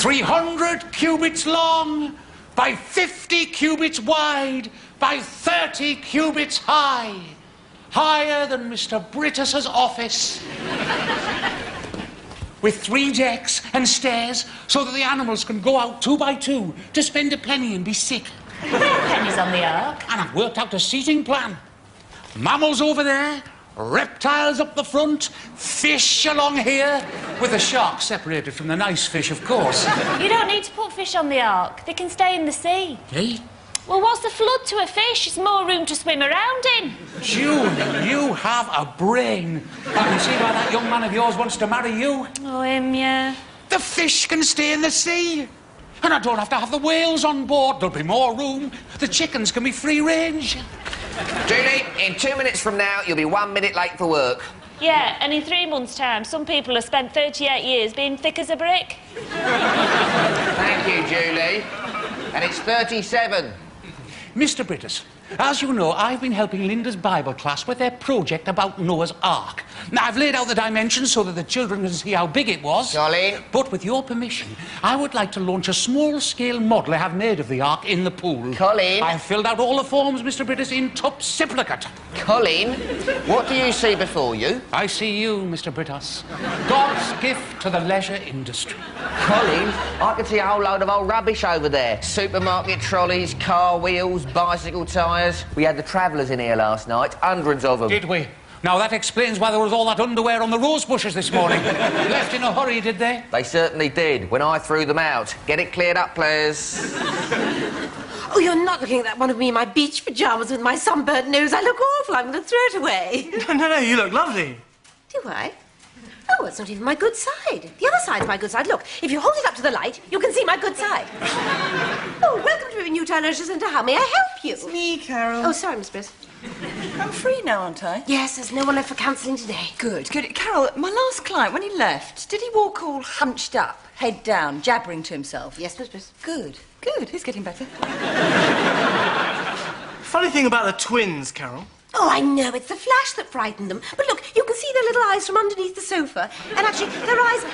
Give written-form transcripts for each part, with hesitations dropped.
300 cubits long, by 50 cubits wide, by 30 cubits high. Higher than Mr. Brittas's office. With 3 decks and stairs so that the animals can go out 2 by 2 to spend a penny and be sick. There are pennies on the ark. And I've worked out a seating plan. Mammals over there, reptiles up the front, fish along here, with the sharks separated from the nice fish, of course. You don't need to put fish on the ark. They can stay in the sea. Eh? Well, what's the flood to a fish? It's more room to swim around in. June, you have a brain. I can see why that young man of yours wants to marry you. Oh, him, yeah. The fish can stay in the sea. And I don't have to have the whales on board. There'll be more room. The chickens can be free range. Julie, in 2 minutes from now, you'll be 1 minute late for work. Yeah, and in 3 months' time, some people have spent 38 years being thick as a brick. Thank you, Julie. And it's 37. Mr. Brittas, as you know, I've been helping Linda's Bible class with their project about Noah's Ark. Now, I've laid out the dimensions so that the children can see how big it was. Colin? But with your permission, I would like to launch a small-scale model I have made of the Ark in the pool. Colin? I've filled out all the forms, Mr. Brittas, in top supplicate. Colin, what do you see before you? I see you, Mr. Brittas. God's gift to the leisure industry. Colin, I can see a whole load of old rubbish over there. Supermarket trolleys, car wheels, bicycle tyres. We had the travellers in here last night, hundreds of them. Did we? Now, that explains why there was all that underwear on the rose bushes this morning. Left in a hurry, did they? They certainly did, when I threw them out. Get it cleared up, please. Oh, you're not looking at that one of me in my beach pyjamas with my sunburnt nose. I look awful. I'm going to throw it away. No, you look lovely. Do I? Oh, it's not even my good side. The other side's my good side. Look, if you hold it up to the light, you can see my good side. Oh, welcome to a new Leisure Centre. How may I help you? It's me, Carol. Oh, sorry, Miss Briss. I'm free now, aren't I? Yes, there's no one left for counselling today. Good. Carol, my last client, when he left, did he walk all hunched up, head down, jabbering to himself? Yes, Miss Briss. Good. He's getting better. Funny thing about the twins, Carol. Oh, I know. It's the flash that frightened them. But look, you can see their little eyes from underneath the sofa. And actually, their eyes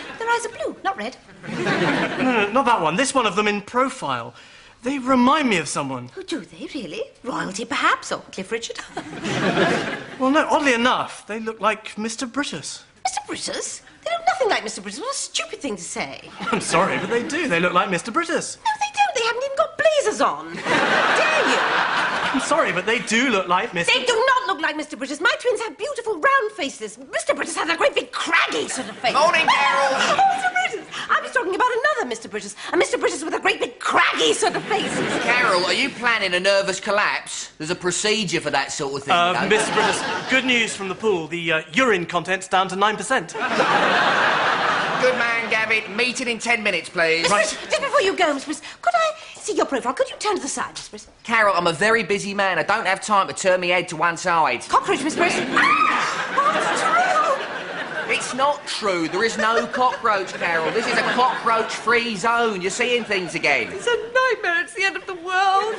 are blue, not red. No, not that one. This one of them in profile. They remind me of someone. Oh, do they, really? Royalty, perhaps, or Cliff Richard? Well, no, oddly enough, they look like Mr. Brittas. Mr. Brittas? They look nothing like Mr. Brittas. What a stupid thing to say. I'm sorry, but they do. They look like Mr. Brittas. No, they don't. They haven't even got blazers on. How dare you? I'm sorry, but they do look like Mr. They do not look like Mr. Brittas. My twins have beautiful round faces. Mr. Brittas has a great big craggy sort of face. Morning, Carol. Oh, Mr. Brittas. I was talking about another Mr. Brittas. A Mr. Brittas with a great big craggy sort of face. Carol, are you planning a nervous collapse? There's a procedure for that sort of thing, you know. Mr. Brittas, good news from the pool. The urine content's down to 9%. Good man, Gavin. Meeting in 10 minutes, please. Right. Just before you go, Miss Briss, could I see your profile? Could you turn to the side, Miss Briss? Carol, I'm a very busy man. I don't have time to turn my head to one side. Cockroach, Miss Briss. Ah! Oh, it's true. It's not true. There is no cockroach, Carol. This is a cockroach-free zone. You're seeing things again. It's a nightmare. It's the end of the world.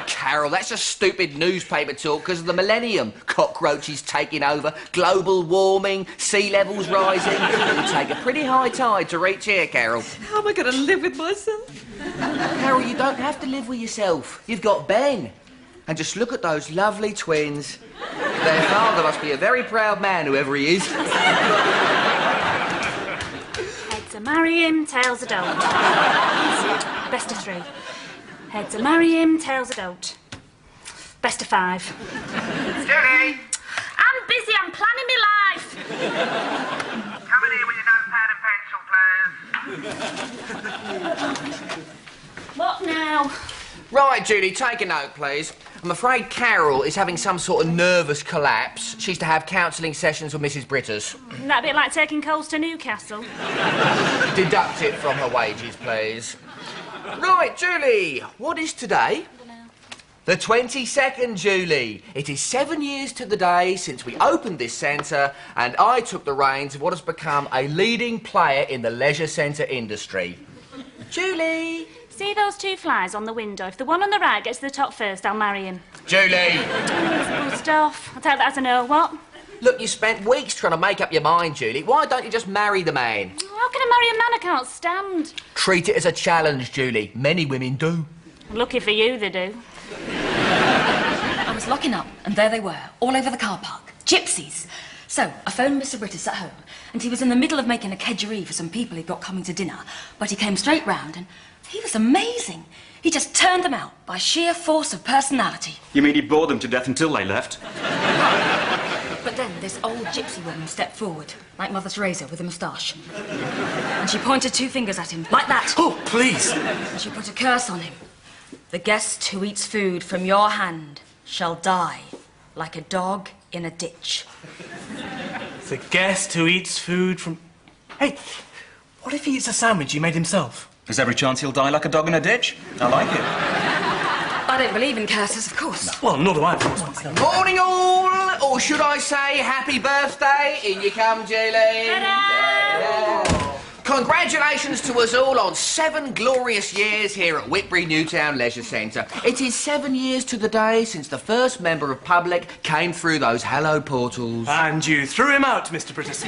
Carol, that's just stupid newspaper talk because of the millennium. Cockroaches taking over, global warming, sea levels rising. It'll take a pretty high tide to reach here, Carol. How am I going to live with myself? Carol, you don't have to live with yourself. You've got Ben. And just look at those lovely twins. Their father must be a very proud man, whoever he is. Heads a marry him, tails a don't. Best of 3. Heads a marry him, tails a don't. Best of 5. Judy! I'm busy, I'm planning my life. Come in here with your notepad and pencil, please. What now? Right, Judy, take a note, please. I'm afraid Carol is having some sort of nervous collapse. She's to have counselling sessions with Mrs. Brittas. Isn't that a bit like taking coals to Newcastle? Deduct it from her wages, please. Right, Julie, what is today? The 22nd, Julie. It is 7 years to the day since we opened this centre and I took the reins of what has become a leading player in the leisure centre industry. Julie! See those 2 flies on the window? If the one on the right gets to the top first, I'll marry him. Julie! Good stuff. I'll take that as a no. What? Look, you spent weeks trying to make up your mind, Julie. Why don't you just marry the man? How can I marry a man I can't stand? Treat it as a challenge, Julie. Many women do. Lucky for you, they do. I was locking up, and there they were, all over the car park. Gypsies. So, I phoned Mr. Brittas at home, and he was in the middle of making a kedgeree for some people he'd got coming to dinner, but he came straight round, and he was amazing. He just turned them out by sheer force of personality. You mean he bored them to death until they left? But then this old gypsy woman stepped forward, like Mother Teresa with a moustache. And she pointed 2 fingers at him, like that. Oh, please. And she put a curse on him. The guest who eats food from your hand shall die like a dog in a ditch. The guest who eats food from... Hey, what if he eats a sandwich he made himself? There's every chance he'll die like a dog in a ditch. I like it. I don't believe in curses, of course. Well, nor do I, of course. Morning all, or should I say happy birthday? In you come, Julie. Yeah. Congratulations to us all on 7 glorious years here at Whitbury Newtown Leisure Centre. It is 7 years to the day since the first member of public came through those hallowed portals. And you threw him out, Mr. Brittas.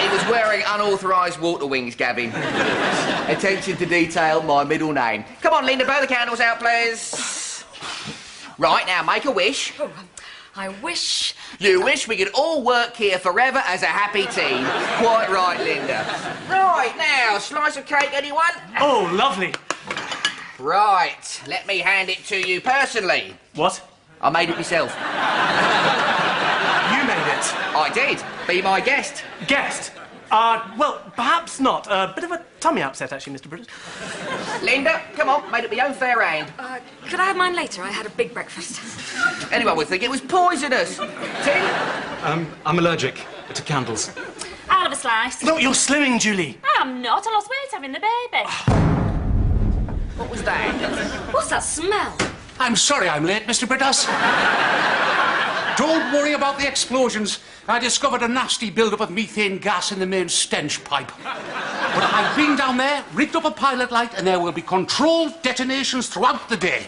He was wearing unauthorised water wings, Gavin. Attention to detail, my middle name. Come on, Linda, blow the candles out, please. Right, now, make a wish. Oh, I wish... You wish we could all work here forever as a happy team. Quite right, Linda. Right, now, slice of cake, anyone? Oh, lovely. Right, let me hand it to you personally. What? I made it myself. You made it. I did. Be my guest. Guest? Well, perhaps not. A bit of a tummy upset, actually, Mr. Brittas. Linda, come on, made it my own fair hand. Could I have mine later? I had a big breakfast. Anyone would think it was poisonous. Tim? I'm allergic to candles. I'll have a slice. No, you're slimming, Julie. I'm not. I lost weight having the baby. What was that? What's that smell? I'm sorry I'm late, Mr. Brittas. Don't worry about the explosions. I discovered a nasty build-up of methane gas in the main stench pipe. But I've been down there, rigged up a pilot light, and there will be controlled detonations throughout the day.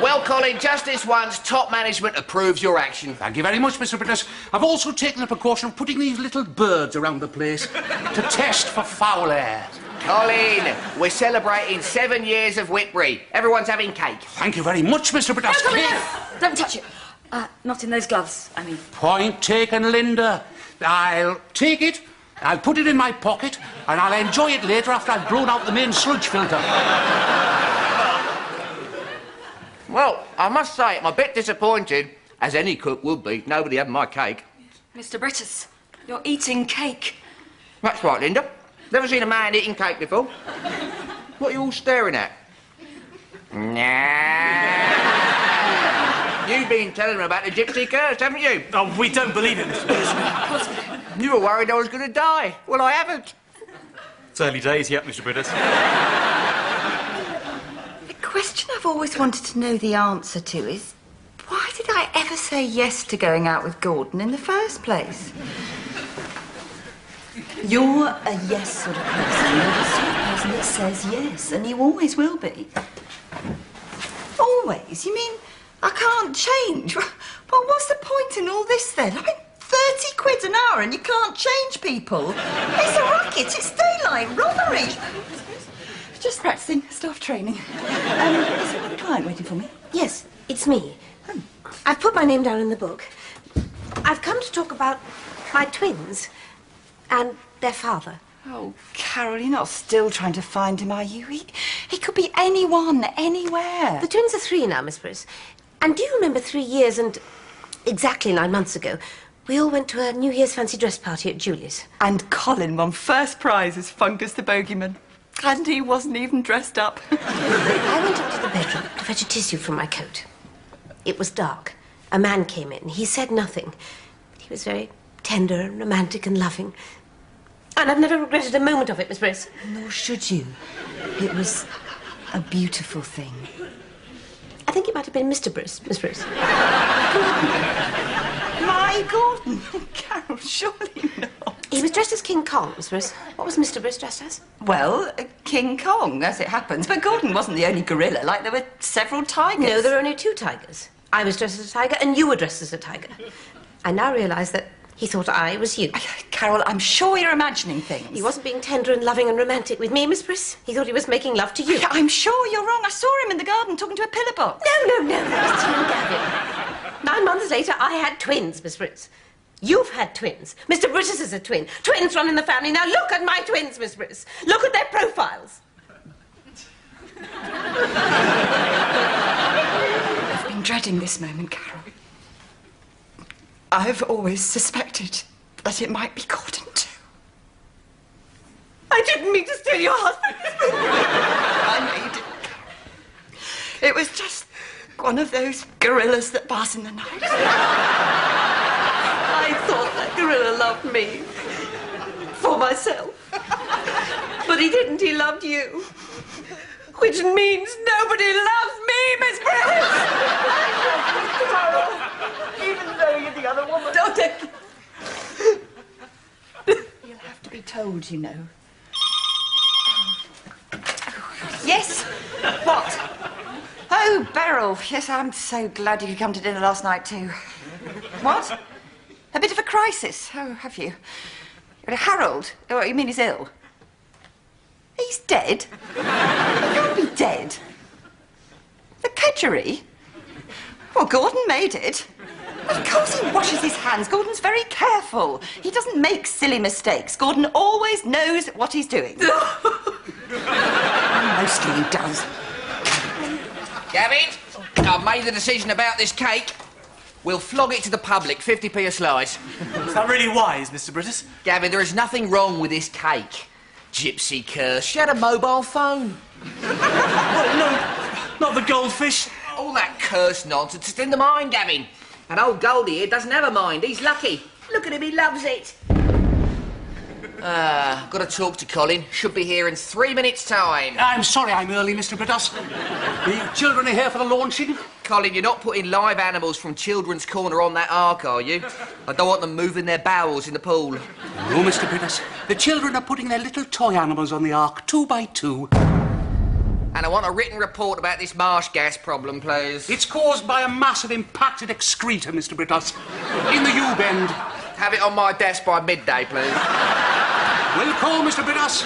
Well, Colin, just this once, top management approves your action. Thank you very much, Mr. Brittas. I've also taken the precaution of putting these little birds around the place to test for foul air. Colin, we're celebrating 7 years of Whitbury. Everyone's having cake. Thank you very much, Mr. Brittas. Don't touch it. Not in those gloves, I mean. Point taken, Linda. I'll take it, I'll put it in my pocket, and I'll enjoy it later after I've blown out the main sludge filter. Well, I must say, I'm a bit disappointed, as any cook would be. Nobody had my cake. Mr. Brittas, you're eating cake. That's right, Linda. Never seen a man eating cake before. What are you all staring at? Nah. You've been telling them about the gypsy curse, haven't you? Oh, we don't believe it, Mr. Brittas. You were worried I was going to die. Well, I haven't. It's early days yet, Mr. Brittas. The question I've always wanted to know the answer to is, why did I ever say yes to going out with Gordon in the first place? You're a yes sort of person. You're the sort of person that says yes, and you always will be. Always? You mean I can't change? Well, what's the point in all this then? I mean, 30 quid an hour and you can't change people. It's a racket, it's daylight robbery. Just practising staff training. Is there a client waiting for me? Yes, it's me. I've put my name down in the book. I've come to talk about my twins and their father. Oh, Carol, you're not still trying to find him, are you? He could be anyone, anywhere. The twins are 3 now, Miss Bruce. And do you remember 3 years and exactly 9 months ago, we all went to a New Year's fancy dress party at Julie's? And Colin won first prize as Fungus the Bogeyman. And he wasn't even dressed up. I went up to the bedroom to fetch a tissue from my coat. It was dark. A man came in. He said nothing. But he was very tender and romantic and loving. And I've never regretted a moment of it, Miss Bruce. Nor should you. It was a beautiful thing. I think it might have been Mr. Bruce, Miss Bruce. My Gordon? Oh, Carol, surely not. He was dressed as King Kong, Miss Bruce. What was Mr. Bruce dressed as? Well, King Kong, as it happens. But Gordon wasn't the only gorilla. Like, there were several tigers. No, there were only 2 tigers. I was dressed as a tiger and you were dressed as a tiger. I now realise that he thought I was you. Carol, I'm sure you're imagining things. He wasn't being tender and loving and romantic with me, Miss Briss. He thought he was making love to you. I'm sure you're wrong. I saw him in the garden talking to a pillar box. No, that was Tim Gavin. 9 months later, I had twins, Miss Briss. You've had twins. Mr. Brittas is a twin. Twins run in the family. Now look at my twins, Miss Briss. Look at their profiles. I've been dreading this moment, Carol. I've always suspected that it might be Gordon too. I didn't mean to steal your husband. I know you didn't. It was just one of those gorillas that pass in the night. I thought that gorilla loved me. For myself. But he didn't. He loved you. Which means nobody loves me, Miss Briss! Even though you're the other woman. Don't take... You'll have to be told, you know. Yes? What? Oh, Beryl. Yes, I'm so glad you could come to dinner last night, too. What? A bit of a crisis? Oh, have you? Harold? Oh, you mean he's ill? He's dead? He can't be dead. The kedgeree? Well, Gordon made it. Of course he washes his hands. Gordon's very careful. He doesn't make silly mistakes. Gordon always knows what he's doing. Mostly he does. Gavin, I've made the decision about this cake. We'll flog it to the public, 50p a slice. Is that really wise, Mr. Brittas? Gavin, there is nothing wrong with this cake. Gypsy curse. She had a mobile phone. What? No, not the goldfish. All that curse nonsense is in the mind, Gavin. And old Goldie here doesn't have a mind. He's lucky. Look at him, he loves it. Got to talk to Colin. Should be here in 3 minutes' time. I'm sorry I'm early, Mr. Brittas. The children are here for the launching. Colin, you're not putting live animals from Children's Corner on that ark, are you? I don't want them moving their bowels in the pool. No, Mr. Brittas. The children are putting their little toy animals on the ark, 2 by 2. And I want a written report about this marsh gas problem, please. It's caused by a massive impacted excreta, Mr. Brittas, in the U-bend. Have it on my desk by midday, please. Will call, Mr. Brittas.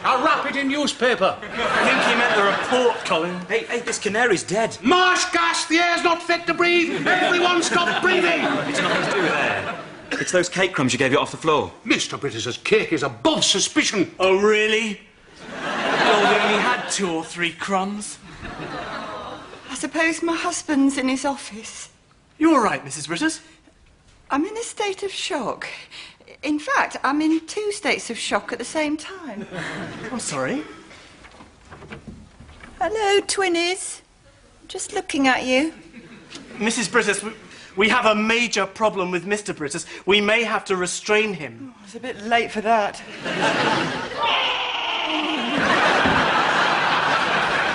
I'll wrap it in newspaper. I think he meant the report, Colin. Hey, this canary's dead. Marsh gas! The air's not fit to breathe! Everyone stop breathing! It's nothing to do with air. It's those cake crumbs you gave it off the floor. Mr. Brittas's cake is above suspicion. Oh, really? Goldie only had 2 or 3 crumbs. I suppose my husband's in his office. You all right, Mrs. Brittas? I'm in a state of shock. In fact, I'm in 2 states of shock at the same time. I'm sorry. Hello, twinnies. Just looking at you. Mrs. Brittas, we have a major problem with Mr. Brittas. We may have to restrain him. Oh, it's a bit late for that.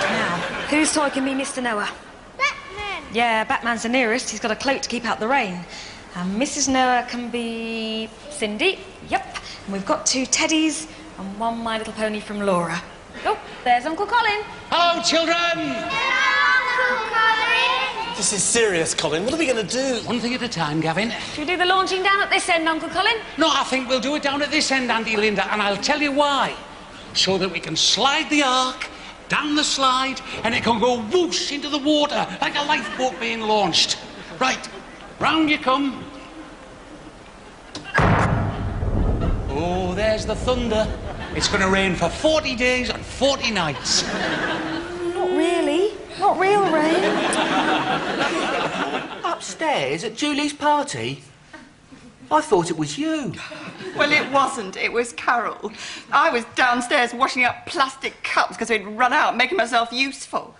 Now, whose toy can be Mr. Noah? Batman. Yeah, Batman's the nearest. He's got a cloak to keep out the rain. And Mrs. Noah can be Cindy. Yep. And we've got 2 teddies and 1 My Little Pony from Laura. Oh, there's Uncle Colin. Hello, children! Hello, Uncle Colin. This is serious, Colin. What are we going to do? One thing at a time, Gavin. Should we do the launching down at this end, Uncle Colin? No, I think we'll do it down at this end, Auntie Linda, and I'll tell you why. So that we can slide the ark down the slide and it can go whoosh into the water like a lifeboat being launched. Right, round you come. Oh, there's the thunder. It's going to rain for 40 days and 40 nights. Not really. Not real rain. Upstairs at Julie's party? I thought it was you. Well, it wasn't. It was Carol. I was downstairs washing up plastic cups because we'd run out, making myself useful.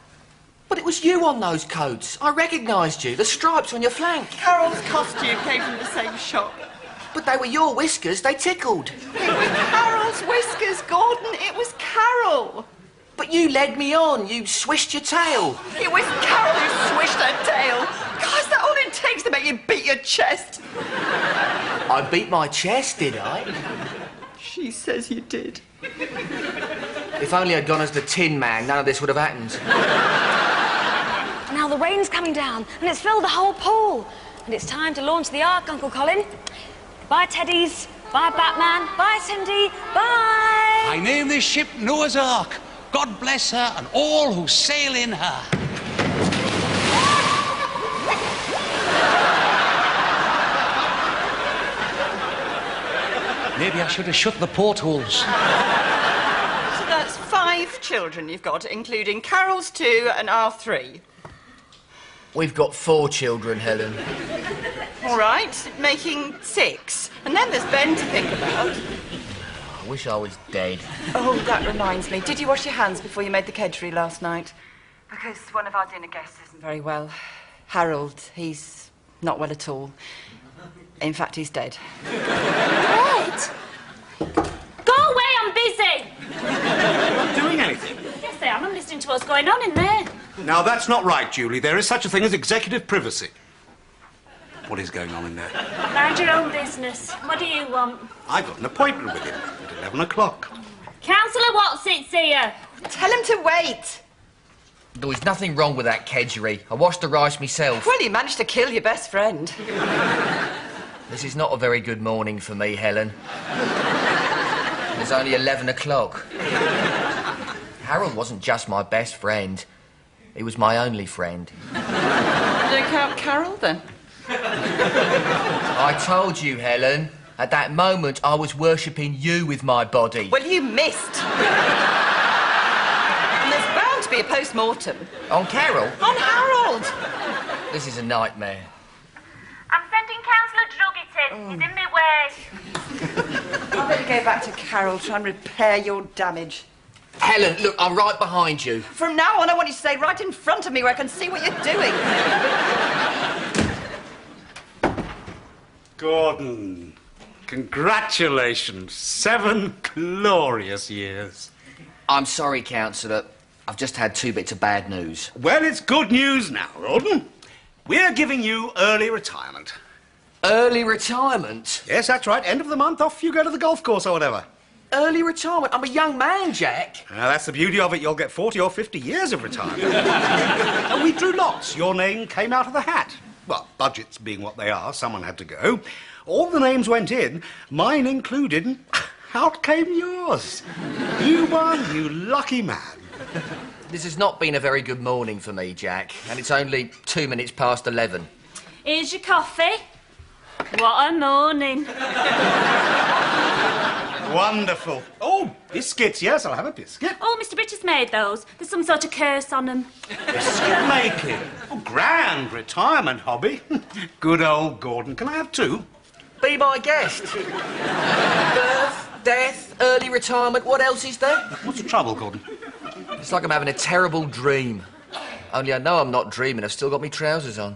But it was you on those coats. I recognised you. The stripes on your flank. Carol's costume came from the same shop. But they were your whiskers. They tickled. It was Carol's whiskers, Gordon. It was Carol. But you led me on. You swished your tail. It was Carol who swished her tail. God, is that all it takes to make you beat your chest? I beat my chest, did I? She says you did. If only I'd gone as the Tin Man, none of this would have happened. Now the rain's coming down and it's filled the whole pool. And it's time to launch the Ark, Uncle Colin. Bye, Teddies. Bye, Batman. Bye, Cindy. Bye. I name this ship Noah's Ark. God bless her and all who sail in her. Maybe I should have shut the portholes. So that's 5 children you've got, including Carol's 2 and our 3. We've got 4 children, Helen. All right, making 6. And then there's Ben to think about. I wish I was dead. Oh, that reminds me. Did you wash your hands before you made the kedgeree last night? Because one of our dinner guests isn't very well. Harold, he's not well at all. In fact, he's dead. Dead? Go away, I'm busy. Not doing anything. Yes, I am. I'm listening to what's going on in there. Now, that's not right, Julie. There is such a thing as executive privacy. What is going on in there? Mind your own business. What do you want? I've got an appointment with him at 11 o'clock. Councillor Watsit's here. Tell him to wait. There was nothing wrong with that kedgeree. I washed the rice myself. Well, you managed to kill your best friend. This is not a very good morning for me, Helen. It's only 11 o'clock. Harold wasn't just my best friend. He was my only friend. Don't count Carol, then. I told you, Helen. At that moment, I was worshipping you with my body. Well, you missed. And there's bound to be a post-mortem. On Carol? On Harold. This is a nightmare. I'm sending Councillor Drugget in. He's in my way. I better go back to Carol, try and repair your damage. Helen, look, I'm right behind you. From now on, I want you to stay right in front of me where I can see what you're doing. Gordon, congratulations. 7 glorious years. I'm sorry, Councillor. I've just had 2 bits of bad news. Well, it's good news now, Gordon. We're giving you early retirement. Early retirement? Yes, that's right. End of the month, off you go to the golf course or whatever. Early retirement? I'm a young man, Jack. Now, that's the beauty of it. You'll get 40 or 50 years of retirement. And we drew lots. Your name came out of the hat. Well, budgets being what they are, someone had to go. All the names went in, mine included, and out came yours. You won, you lucky man. This has not been a very good morning for me, Jack, and it's only 2 minutes past 11. Here's your coffee. What a morning. Wonderful. Oh, biscuits, yes, I'll have a biscuit. Oh, Mr. Brittas made those. There's some sort of curse on them. Biscuit making. Oh, grand retirement hobby. Good old Gordon. Can I have 2? Be my guest. Birth, death, early retirement, what else is there? What's the trouble, Gordon? It's like I'm having a terrible dream. Only I know I'm not dreaming. I've still got my trousers on.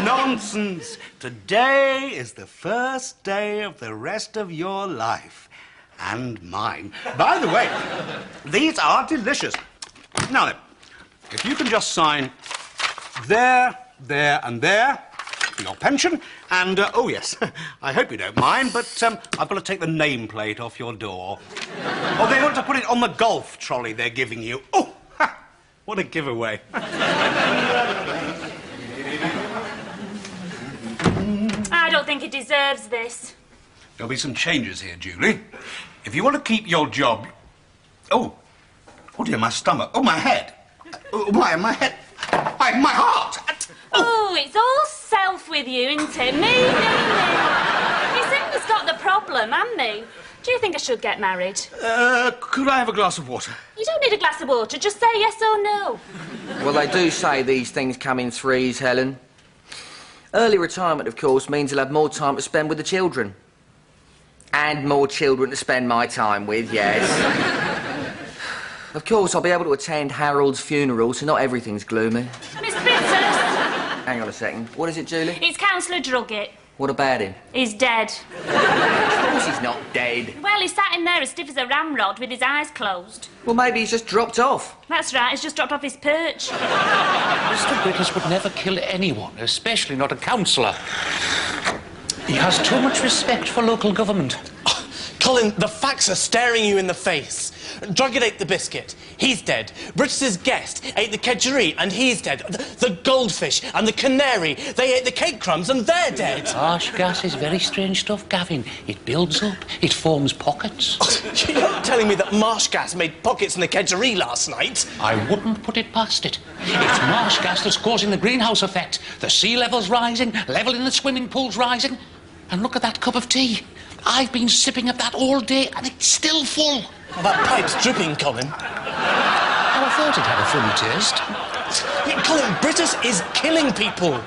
Nonsense. Today is the first day of the rest of your life. And mine. By the way, these are delicious. Now then, if you can just sign there, there and there for your pension. And, oh yes, I hope you don't mind, but I've got to take the nameplate off your door. Oh, they want to put it on the golf trolley they're giving you. Oh, ha, what a giveaway. I don't think he deserves this. There'll be some changes here, Julie. If you want to keep your job... Oh dear, my stomach. Oh, my head. Oh, my head. My heart. Oh, it's all self with you, isn't it? Me. It's him that's got the problem, and me. Do you think I should get married? Could I have a glass of water? You don't need a glass of water. Just say yes or no. Well, they do say these things come in threes, Helen. Early retirement, of course, means I'll have more time to spend with the children. And more children to spend my time with, yes. Of course, I'll be able to attend Harold's funeral, so not everything's gloomy. Miss Brittas. Hang on a second. What is it, Julie? It's Councillor Drugget. What about him? He's dead. Of course he's not dead. Well, he's sat in there as stiff as a ramrod with his eyes closed. Well, maybe he's just dropped off. That's right, he's just dropped off his perch. Mr. Brittas would never kill anyone, especially not a councillor. He has too much respect for local government. Colin, the facts are staring you in the face. Druggett ate the biscuit. He's dead. Brittas's guest ate the kedgeree, and he's dead. The goldfish and the canary, they ate the cake crumbs, and they're dead. Marsh gas is very strange stuff, Gavin. It builds up. It forms pockets. You're not telling me that marsh gas made pockets in the kedgeree last night? I wouldn't put it past it. It's marsh gas that's causing the greenhouse effect. The sea level's rising, level in the swimming pool's rising. And look at that cup of tea. I've been sipping at that all day, and it's still full. Well, that pipe's dripping, Colin. I thought it had a funny taste. Colin, Brittas is killing people.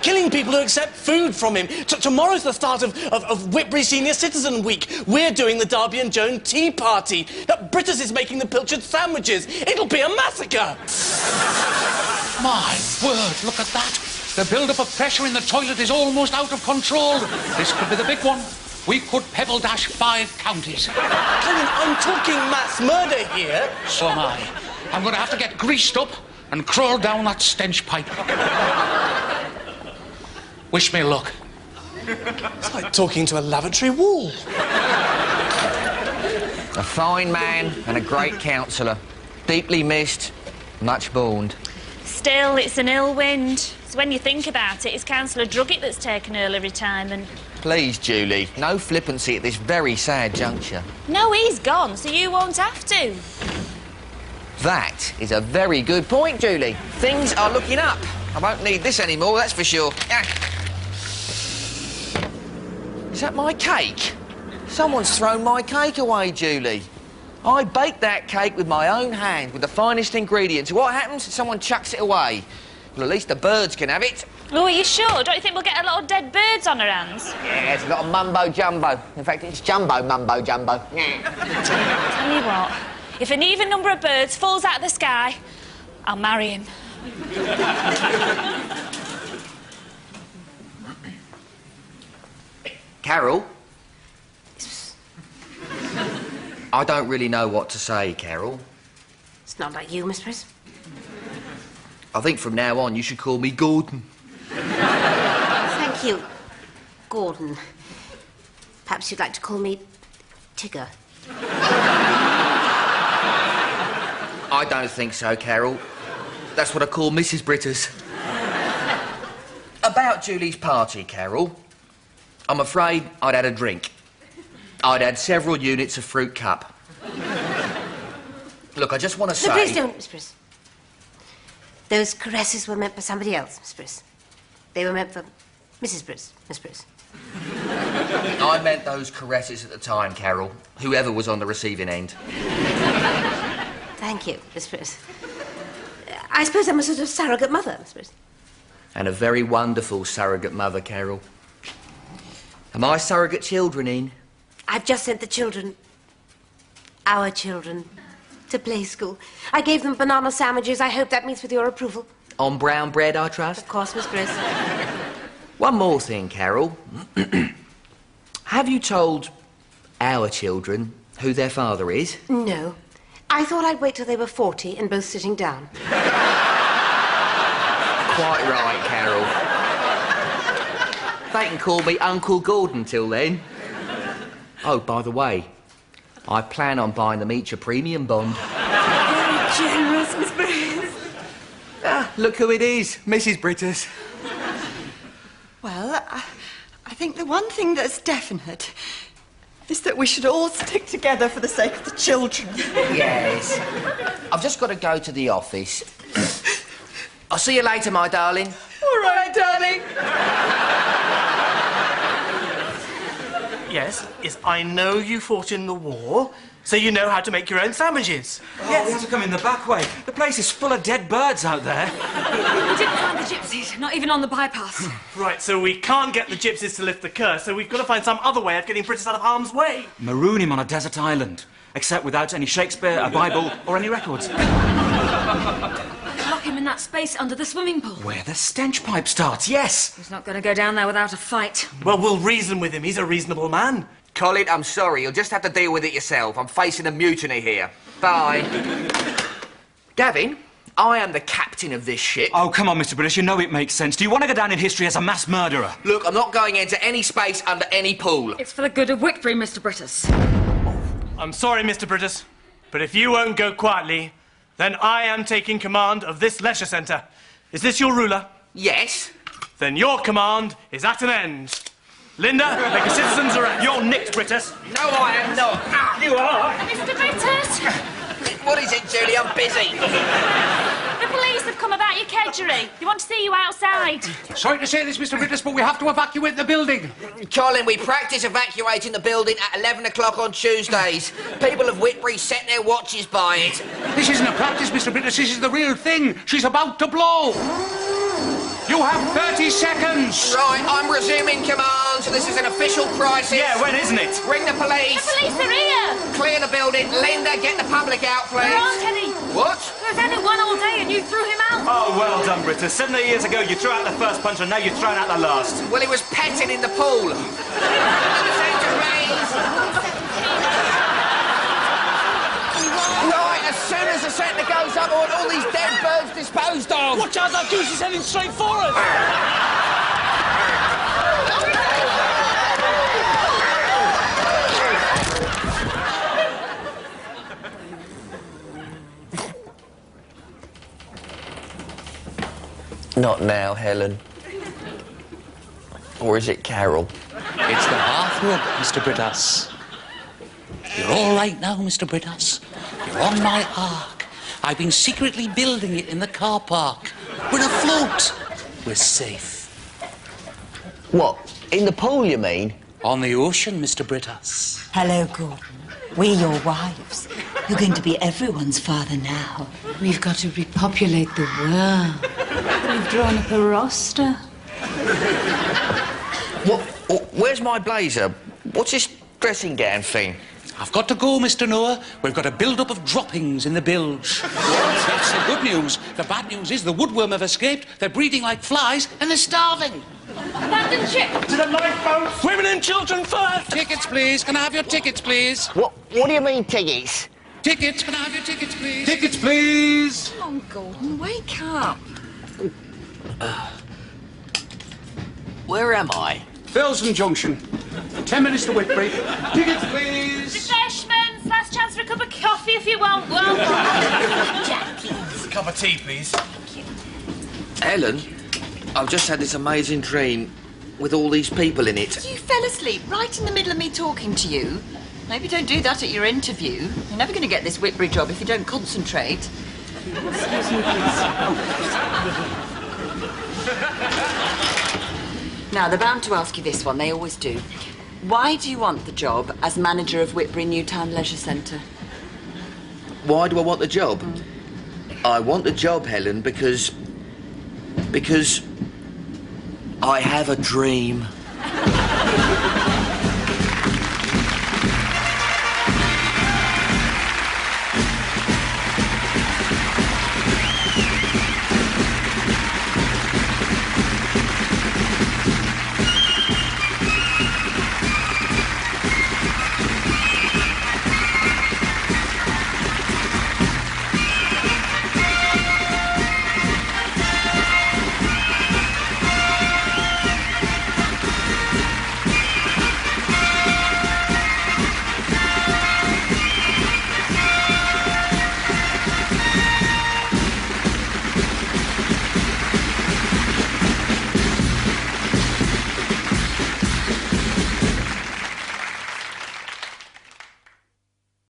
Killing people who accept food from him. Tomorrow's the start of Whitbury Senior Citizen Week. We're doing the Darby and Joan Tea Party. Brittas is making the pilchard sandwiches. It'll be a massacre. My word, look at that. The build-up of pressure in the toilet is almost out of control. This could be the big one. We could pebble dash 5 counties. Colin, I'm talking mass murder here. So am I. I'm going to have to get greased up and crawl down that stench pipe. Wish me luck. It's like talking to a lavatory wall. A fine man and a great counsellor. Deeply missed, much mourned. Still, it's an ill wind. So when you think about it, it's Councillor Druggett that's taken early retirement. Please, Julie, no flippancy at this very sad juncture. No, he's gone, so you won't have to. That is a very good point, Julie. Things are looking up. I won't need this anymore, that's for sure. Is that my cake? Someone's thrown my cake away, Julie. I baked that cake with my own hand, with the finest ingredients. What happens? Someone chucks it away. Well, at least the birds can have it. Oh, are you sure? Don't you think we'll get a lot of dead birds on our hands? Yeah, it's a lot of mumbo-jumbo. In fact, it's jumbo-mumbo-jumbo. Tell you what, if an even number of birds falls out of the sky, I'll marry him. Carol? I don't really know what to say, Carol. It's not like you, Miss Briss. I think from now on you should call me Gordon. Thank you, Gordon. Perhaps you'd like to call me Tigger. I don't think so, Carol. That's what I call Mrs. Brittas. About Julie's party, Carol. I'm afraid I'd had a drink. I'd had several units of fruit cup. Look, I just want to say... No, please don't, Miss Briss. Those caresses were meant for somebody else, Miss Briss. They were meant for Mrs. Briss, Miss Briss. I meant those caresses at the time, Carol. Whoever was on the receiving end. Thank you, Miss Briss. I suppose I'm a sort of surrogate mother, Miss Briss. And a very wonderful surrogate mother, Carol. Are my surrogate children in? I've just sent the children, our children, to play school. I gave them banana sandwiches. I hope that meets with your approval. On brown bread, I trust? Of course, Miss Briss. One more thing, Carol. Have you told our children who their father is? No. I thought I'd wait till they were 40 and both sitting down. Quite right, Carol. They can call me Uncle Gordon till then. Oh, by the way, I plan on buying them each a premium bond. Very generous, Miss Briss. Look who it is, Mrs. Brittas. Well, I think the one thing that's definite is that we should all stick together for the sake of the children. Yes. I've just got to go to the office. I'll see you later, my darling. All right, darling. Yes, I know you fought in the war, so you know how to make your own sandwiches. Oh, yes. We have to come in the back way. The place is full of dead birds out there. We didn't find the gypsies, not even on the bypass. Right, so we can't get the gypsies to lift the curse, so we've got to find some other way of getting Brittas out of harm's way. Maroon him on a desert island, except without any Shakespeare, a Bible, or any records. Lock him in that space under the swimming pool. Where the stench pipe starts, yes. He's not going to go down there without a fight. Well, we'll reason with him. He's a reasonable man. Colin, I'm sorry. You'll just have to deal with it yourself. I'm facing a mutiny here. Bye. Gavin, I am the captain of this ship. Oh, come on, Mr. British, you know it makes sense. Do you want to go down in history as a mass murderer? Look, I'm not going into any space under any pool. It's for the good of Whitbury, Mr. Brittas. I'm sorry, Mr. Brittas, but if you won't go quietly, then I am taking command of this leisure centre. Is this your ruler? Yes. Then your command is at an end. Linda, make a citizen's arrest. You're nicked, Brittas. No, I am not. You are. Mr. Brittas! What is it, Julie? I'm busy. The police have come about your kedgeree. They want to see you outside. Sorry to say this, Mr. Brittas, but we have to evacuate the building. Colin, we practice evacuating the building at 11 o'clock on Tuesdays. People of Whitbury set their watches by it. This isn't a practice, Mr. Brittas. This is the real thing. She's about to blow. You have 30 seconds. Right, I'm resuming command. This is an official crisis. Yeah, when isn't it? Ring the police. The police are here. Clear the building. Linda, get the public out, please. There aren't any. What? There's only one all day and you threw him out. Oh, well done, Brittas. 70 years ago, you threw out the first punch, and now you're throwing out the last. Well, he was petting in the pool. In the centre, please. Right, as soon as the centre goes up, I want all these dead birds disposed of. Watch out, that goose is heading straight for us. Not now, Helen. Or is it Carol? It's the bathrobe, Mr. Brittas. You're all right now, Mr. Brittas. You're on my ark. I've been secretly building it in the car park. We're afloat. We're safe. What? In the pool, you mean? On the ocean, Mr. Brittas. Hello, Gordon. We're your wives. You're going to be everyone's father now. We've got to repopulate the world. We've drawn up a roster. Where's my blazer? What's this dressing gown thing? I've got to go, Mr. Noah. We've got a build-up of droppings in the bilge. That's the good news. The bad news is the woodworm have escaped. They're breeding like flies and they're starving. Abandoned ship. To the lifeboats. Women and children first. Tickets, please. Can I have your tickets, please? What do you mean, tickets? Tickets. Can I have your tickets, please? Tickets, please. Come on, Gordon, wake up. Where am I? Felsen Junction. 10 minutes to Whitbury. Tickets, please. Refreshments. Last chance for a cup of coffee if you want one. Jackie. A cup of tea, please. Helen, I've just had this amazing dream with all these people in it. You fell asleep right in the middle of me talking to you. Maybe don't do that at your interview. You're never going to get this Whitbury job if you don't concentrate. Excuse me, please. Now, they're bound to ask you this one. They always do. Why do you want the job as manager of Whitbury Newtown Leisure Centre? Why do I want the job? I want the job, Helen, because I have a dream.